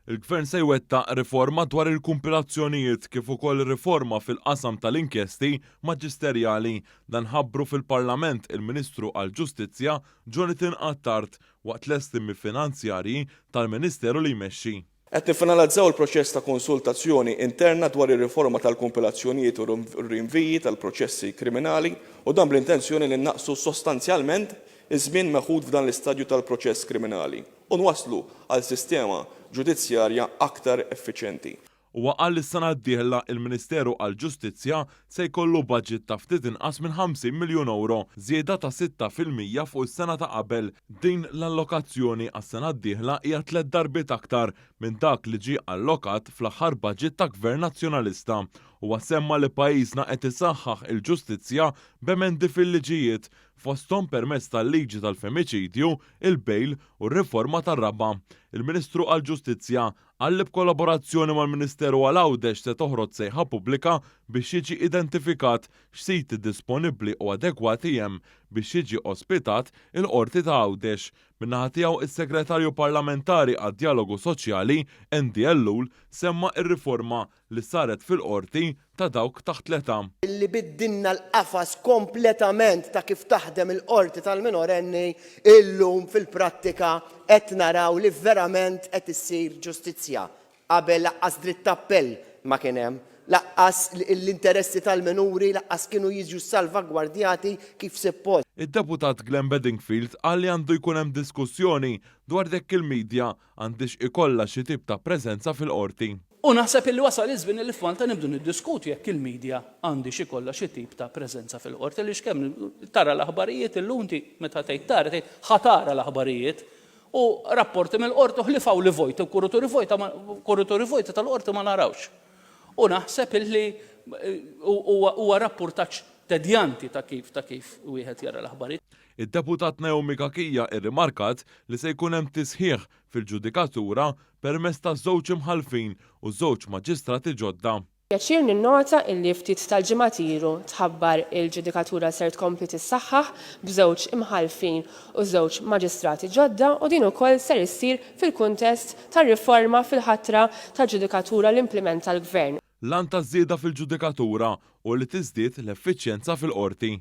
Il-Gvern se jwettaq riforma dwar il-kumpilazzjonijiet kif ukoll riforma fil-qasam tal-inkjesti maġisterjali dan ħabbru fil-Parlament il-Ministru għall-Ġustizzja Jonathan Attard waqt l-estimi finanzjarji tal-Ministeru li jmexxi. Qed nifinalizzaw il-proċess ta' konsultazzjoni interna dwar ir-riforma tal-kumpilazzjonijiet u r-rinviji tal-proċessi kriminali u dan bl-intenzjoni li naqsu sostanzjalment iż-żmien meħud f'dan l-istadju tal-proċess kriminali u nwaslu għal sistema ġudizzjarja aktar effiċjenti. Huwa qal li s-sena d-dieħla il-Ministeru għall-Ġustizzja se jkollu budget ta' ftit inqas minn 50 miljun euro, żieda ta' 6% fuq is-sena ta' qabel. Din l-allokazzjoni għas-sena d-dieħla hija 3 darbiet aktar minn dak li ġie allokat fl-aħħar budget ta' Gvern Nazzjonalista. Huwa semma li pajjiżna qed isaħħaħ il-ġustizzja b'emendi fil-liġijiet fosthom permezz tal-liġi tal-femiċidju, il-bejl u r-riforma tar-raba. Il-Ministru għall-Ġustizzja qal li b'kollaborazzjoni mal-Ministeru għall-Għawdex se toħroġ sejħa pubblika biex jiġi identifikat x'siti disponibbli u adekwati hemm biex jiġi ospitat il-Qorti ta' Għawdex. Min-naħa tiegħu is-Segretarju Parlamentari għad-Dialogu Soċjali NDL semma r-riforma li saret fil-qorti ta' dawk taħt l-età. Illi biddinna l-qafas kompletament ta' kif taħdem il-qorti tal-minorenni illum fil-prattika qed naraw li verament qed issir ġustizzja. Qabel laqqas dritt appell ma kien hemm, laqqas l-interessi tal-minuri laqqas kienu jiġu salvagwardjati kif suppost. Id-deputat Glenn Bedingfield qal li għandu jkun hemm diskussjoni dwar dekk il-medja għandix ikollha xi tip ta' preżenza fil-qorti. U naħseb illi wasal iż-żmien li f'Malta nibdu niddiskutu jekk il-medja għandix ikollha xi tip ta' preżenza fil-qorti li x'kemm tara l-aħbarijiet illum meta tgħid tara tgħid ħatara l-aħbarijiet u rapporti mill-qorti ħlifaw li vojta u kuraturi vojta tal-qorti ma narawx. U naħseb illi huwa rapportaġġ tedjanti ta' kif wieħed jara l-aħbarijiet. Id-deputat Naomi Kakija irrimarkat li se jkun hemm tisħiħ fil-ġudikatura permezz ta' żewġ imħalfin u żewġ maġistrati ġodda. Pjaċir ninnota illi ftit tal-ġimgħat ilu tħabbar il-ġudikatura ser tkompli tissaħħaħ b'żewġ imħalfin u żewġ maġistrati ġodda u din ukoll ser issir fil-kuntest tar-riforma fil-ħatra tal-ġudikatura li implementa l-Gvern. Lan ta' żieda fil-ġudikatura u li tiżdied l-effiċjenza fil-qorti.